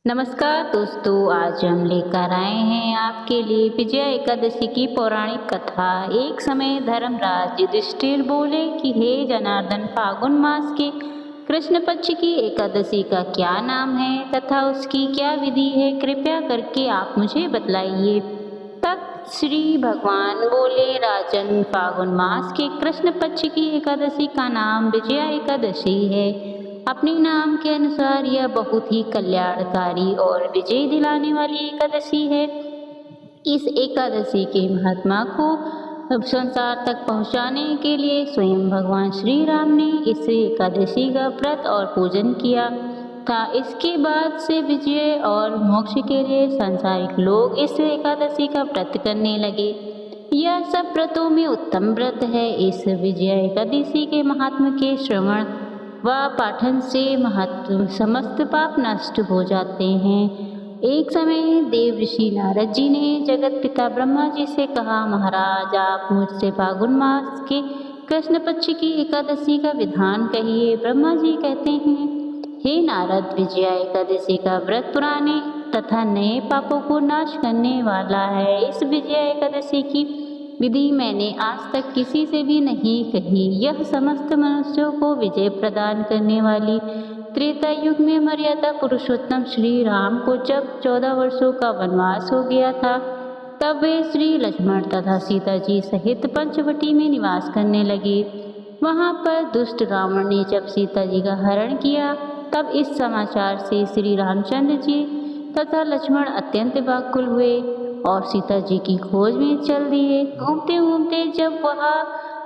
नमस्कार दोस्तों, आज हम लेकर आए हैं आपके लिए विजया एकादशी की पौराणिक कथा। एक समय धर्मराज युधिष्ठिर बोले कि हे जनार्दन, फागुन मास के कृष्ण पक्ष की एकादशी का क्या नाम है तथा उसकी क्या विधि है, कृपया करके आप मुझे बतलाइए। तब श्री भगवान बोले, राजन, फागुन मास के कृष्ण पक्ष की एकादशी का नाम विजया एकादशी है। अपने नाम के अनुसार यह बहुत ही कल्याणकारी और विजय दिलाने वाली एकादशी है। इस एकादशी के महात्मा को अब संसार तक पहुंचाने के लिए स्वयं भगवान श्री राम ने इस एकादशी का व्रत और पूजन किया था। इसके बाद से विजय और मोक्ष के लिए सांसारिक लोग इस एकादशी का व्रत करने लगे। यह सब व्रतों में उत्तम व्रत है। इस विजय एकादशी के महात्मा के श्रवण व पाठन से समस्त पाप नष्ट हो जाते हैं। एक समय देव ऋषि नारद जी ने जगत पिता ब्रह्मा जी से कहा, महाराज, आप मुझसे फागुन मास के कृष्ण पक्ष की एकादशी का विधान कहिए। ब्रह्मा जी कहते हैं, हे नारद, विजया एकादशी का व्रत पुराने तथा नए पापों को नाश करने वाला है। इस विजया एकादशी की विधि मैंने आज तक किसी से भी नहीं कही। यह समस्त मनुष्यों को विजय प्रदान करने वाली त्रेता युग में मर्यादा पुरुषोत्तम श्री राम को जब 14 वर्षों का वनवास हो गया था, तब वे श्री लक्ष्मण तथा सीता जी सहित पंचवटी में निवास करने लगे। वहां पर दुष्ट रावण ने जब सीता जी का हरण किया, तब इस समाचार से श्री रामचंद्र जी तथा लक्ष्मण अत्यंत व्याकुल हुए और सीता जी की खोज में चल दिए। घूमते घूमते जब वह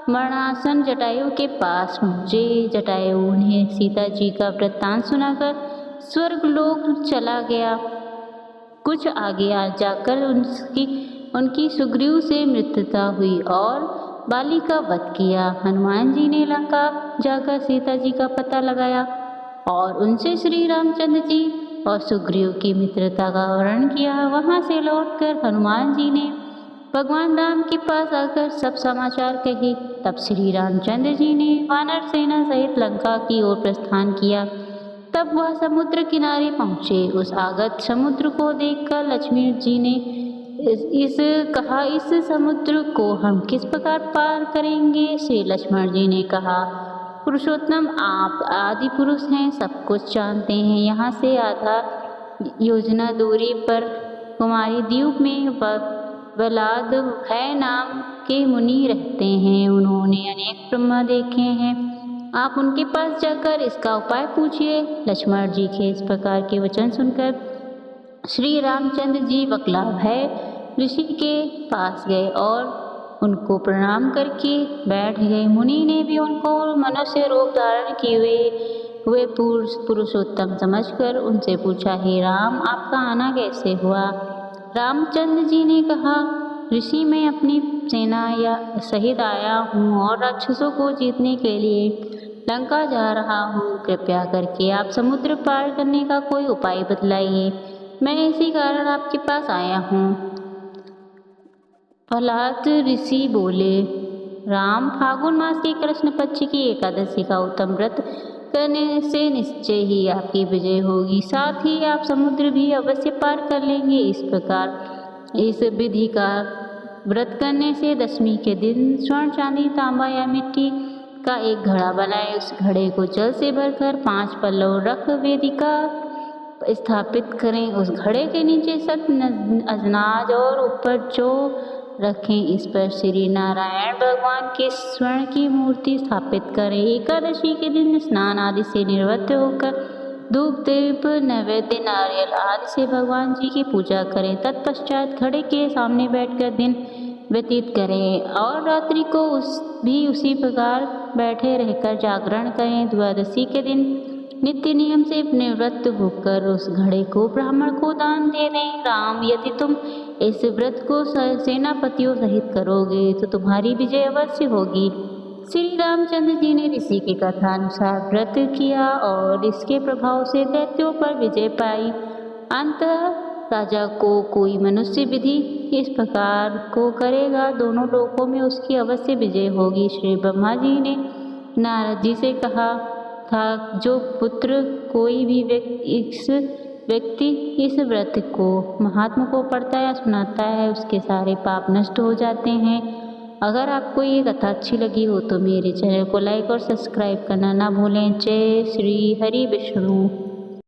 मरणासन जटायु के पास पहुँचे, जटायु उन्हें सीता जी का वृत्तांत सुनाकर स्वर्गलोक चला गया। कुछ आगे जाकर उनकी सुग्रीव से मृत्युता हुई और बाली का वध किया। हनुमान जी ने लंका जाकर सीता जी का पता लगाया और उनसे श्री रामचंद्र जी और सुग्रीव की मित्रता का वर्णन किया। वहां से लौटकर हनुमान जी ने भगवान राम के पास आकर सब समाचार कहे। तब श्री रामचंद्र जी ने वानर सेना सहित लंका की ओर प्रस्थान किया। तब वह समुद्र किनारे पहुँचे। उस आगत समुद्र को देखकर लक्ष्मी जी ने इस समुद्र को हम किस प्रकार पार करेंगे। श्री लक्ष्मण जी ने कहा, पुरुषोत्तम, आप आदि पुरुष हैं, सब कुछ जानते हैं। यहाँ से आधा योजना दूरी पर कुमारी द्वीप में बलाद भय नाम के मुनि रहते हैं। उन्होंने अनेक ब्रह्मा देखे हैं। आप उनके पास जाकर इसका उपाय पूछिए। लक्ष्मण जी के इस प्रकार के वचन सुनकर श्री रामचंद्र जी वकला भय ऋषि के पास गए और उनको प्रणाम करके बैठ गए। मुनि ने भी उनको मनुष्य रूप धारण किए हुए पुरुषोत्तम समझकर उनसे पूछा, हे राम, आपका आना कैसे हुआ। रामचंद्र जी ने कहा, ऋषि, मैं अपनी सेना या सहित आया हूँ और राक्षसों को जीतने के लिए लंका जा रहा हूँ। कृपया करके आप समुद्र पार करने का कोई उपाय बतलाइए। मैं इसी कारण आपके पास आया हूँ। प्रहलाद ऋषि बोले, राम, फागुन मास के कृष्ण पक्ष की एकादशी का उत्तम व्रत करने से निश्चय ही आपकी विजय होगी। साथ ही आप समुद्र भी अवश्य पार कर लेंगे। इस प्रकार इस विधि का व्रत करने से दशमी के दिन स्वर्ण, चांदी, तांबा या मिट्टी का एक घड़ा बनाए। उस घड़े को जल से भरकर 5 पल्लव रख वेदिका स्थापित करें। उस घड़े के नीचे 7 अनाज और ऊपर जौ रखें। इस पर श्री नारायण भगवान के स्वर्ण की मूर्ति स्थापित करें। एकादशी के दिन स्नान आदि से निवृत्त होकर धूप, दीप, नैवेद्य, नारियल आदि से भगवान जी की पूजा करें। तत्पश्चात घड़े के सामने बैठकर दिन व्यतीत करें और रात्रि को उसी प्रकार बैठे रहकर जागरण करें। द्वादशी के दिन नित्य नियम से निवृत्त होकर उस घड़े को ब्राह्मण को दान दे दें। राम, यदि तुम इस व्रत को सेनापतियों सहित करोगे तो तुम्हारी विजय अवश्य होगी। श्री रामचंद्र जी ने ऋषि की कथा अनुसार व्रत किया और इसके प्रभाव से दैत्यों पर विजय पाई। अंततः राजा को कोई मनुष्य विधि इस प्रकार को करेगा, दोनों लोकों में उसकी अवश्य विजय होगी। श्री ब्रह्मा जी ने नारद जी से कहा था, जो पुत्र कोई भी व्यक्ति इस व्यक्ति इस व्रत को महात्मा को पढ़ता है या सुनाता है उसके सारे पाप नष्ट हो जाते हैं। अगर आपको ये कथा अच्छी लगी हो तो मेरे चैनल को लाइक और सब्सक्राइब करना ना भूलें। जय श्री हरि विष्णु।